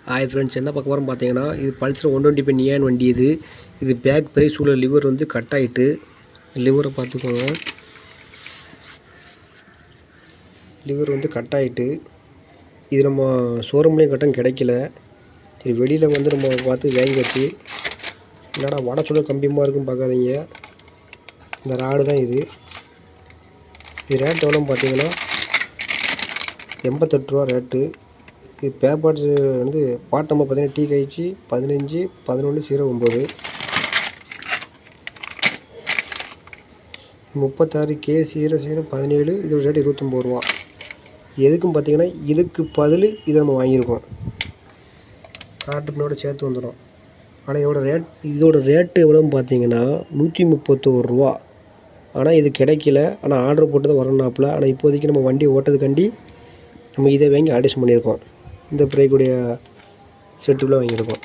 Hi friends, என்ன பார்க்க போகிறோம் பார்த்தீங்கன்னா, இது பல்சர் 125 நியான் வண்டி. இது பேக் பிரைஸ் உள்ள லிவர் வந்து கட் ஆகிட்டு, லிவரை பார்த்துக்கோங்க. லிவர் வந்து கட் ஆகிட்டு, இது நம்ம ஷோரூம்லேயும் கட்டம் கிடைக்கல. சரி, வெளியில் வந்து நம்ம பார்த்து வாங்கியாச்சு. என்னடா வடை சுட கம்பியமாக இருக்குன்னு பார்க்காதீங்க, இந்த ராடு தான் இது. இது ரேட் எவ்வளோன்னு பார்த்தீங்கன்னா 88 ரூபா ரேட்டு. இது பேப்பர்ஸ் வந்து பாட் நம்பர் பார்த்தீங்கன்னா TKH 151109, 36 K0017. இதோட ரேட் 29 ரூபா. எதுக்கும் பார்த்தீங்கன்னா இதுக்கு பதில் இதை நம்ம வாங்கியிருக்கோம், காட்டுப்பினோட சேர்த்து வந்துடும். ஆனால் இதோட ரேட்டு எவ்வளோன்னு பார்த்தீங்கன்னா 131 ரூபா. ஆனால் இது கிடைக்கல. ஆனால் ஆர்டர் போட்டு தான் வரணும்னாப்புல. ஆனால் இப்போதைக்கு நம்ம வண்டி ஓட்டதுக்காண்டி நம்ம இதை வாங்கி அட்ஜஸ்ட் பண்ணியிருக்கோம். இந்த பிரேக்குடைய செட்டுக்குள்ளே வாங்கியிருக்கோம்.